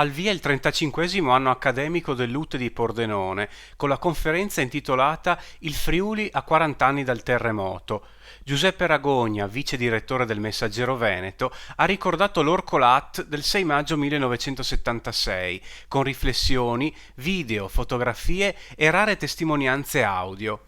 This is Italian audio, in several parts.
Al via il 35° anno accademico dell'UT di Pordenone, con la conferenza intitolata Il Friuli a 40 anni dal terremoto. Giuseppe Ragogna, vice direttore del Messaggero Veneto, ha ricordato l'Orcolat del 6 maggio 1976, con riflessioni, video, fotografie e rare testimonianze audio.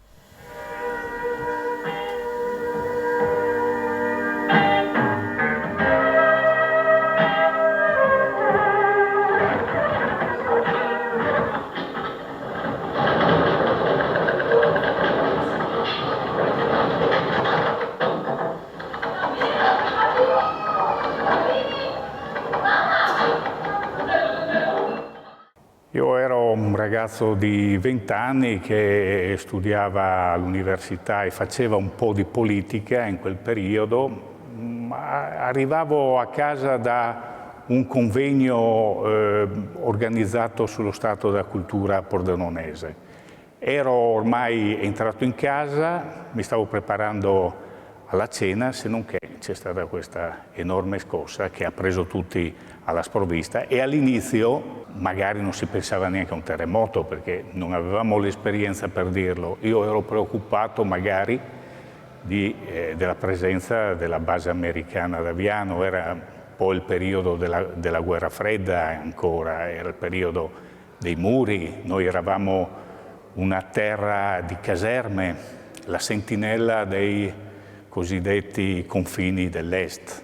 Io ero un ragazzo di 20 anni che studiava all'università e faceva un po' di politica in quel periodo. Arrivavo a casa da un convegno organizzato sullo stato della cultura pordenonese. Ero ormai entrato in casa, mi stavo preparando alla cena, se non che c'è stata questa enorme scossa che ha preso tutti alla sprovvista e all'inizio magari non si pensava neanche a un terremoto perché non avevamo l'esperienza per dirlo. Io ero preoccupato magari della presenza della base americana ad Aviano, era un po' il periodo della guerra fredda ancora, era il periodo dei muri, noi eravamo una terra di caserme, la sentinella dei cosiddetti confini dell'est.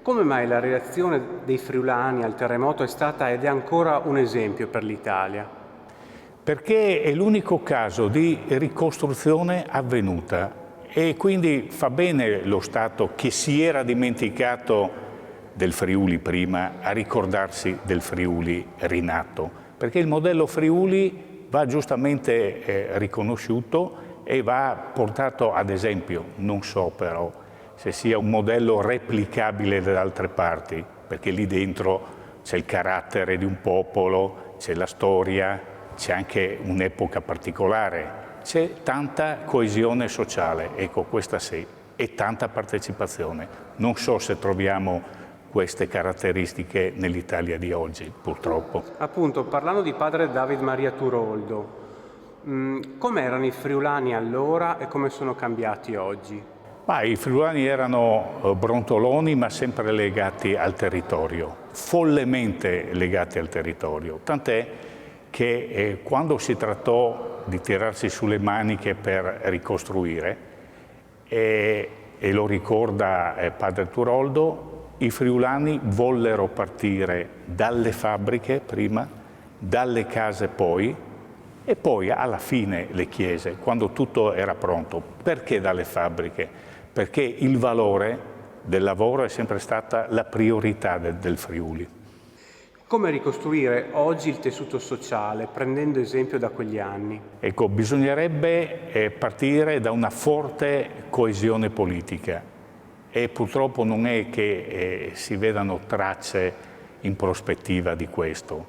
Come mai la reazione dei friulani al terremoto è stata ed è ancora un esempio per l'Italia? Perché è l'unico caso di ricostruzione avvenuta e quindi fa bene lo Stato che si era dimenticato del Friuli prima a ricordarsi del Friuli rinato, perché il modello Friuli va giustamente riconosciuto e va portato ad esempio, non so però se sia un modello replicabile da altre parti, perché lì dentro c'è il carattere di un popolo, c'è la storia, c'è anche un'epoca particolare, c'è tanta coesione sociale, ecco questa sì, e tanta partecipazione. Non so se troviamo queste caratteristiche nell'Italia di oggi, purtroppo. Appunto, parlando di padre David Maria Turoldo, come erano i friulani allora e come sono cambiati oggi? I friulani erano brontoloni ma sempre legati al territorio, follemente legati al territorio, tant'è che quando si trattò di tirarsi sulle maniche per ricostruire, e lo ricorda padre Turoldo, i friulani vollero partire dalle fabbriche prima, dalle case poi, e poi alla fine le chiese, quando tutto era pronto. Perché dalle fabbriche? Perché il valore del lavoro è sempre stata la priorità del Friuli. Come ricostruire oggi il tessuto sociale, prendendo esempio da quegli anni? Ecco, bisognerebbe partire da una forte coesione politica e purtroppo non è che si vedano tracce in prospettiva di questo,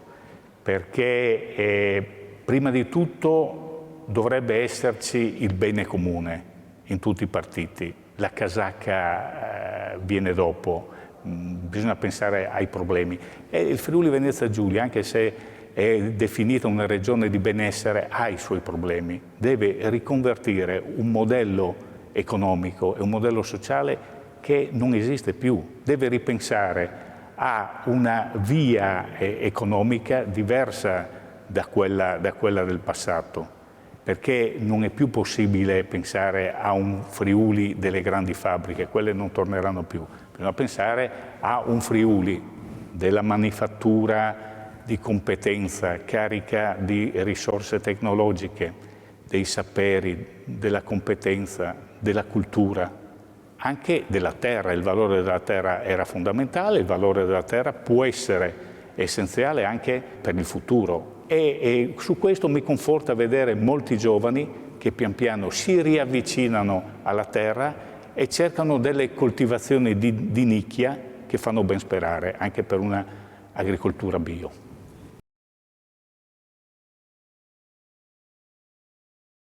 perché prima di tutto dovrebbe esserci il bene comune in tutti i partiti. La casacca viene dopo, bisogna pensare ai problemi. E il Friuli Venezia Giulia, anche se è definita una regione di benessere, ha i suoi problemi. Deve riconvertire un modello economico e un modello sociale che non esiste più. Deve ripensare a una via economica diversa da quella del passato, perché non è più possibile pensare a un Friuli delle grandi fabbriche, quelle non torneranno più. Bisogna pensare a un Friuli della manifattura di competenza, carica di risorse tecnologiche, dei saperi, della competenza, della cultura, anche della terra. Il valore della terra era fondamentale, il valore della terra può essere essenziale anche per il futuro. E su questo mi conforta vedere molti giovani che pian piano si riavvicinano alla terra e cercano delle coltivazioni di nicchia che fanno ben sperare anche per una agricoltura bio.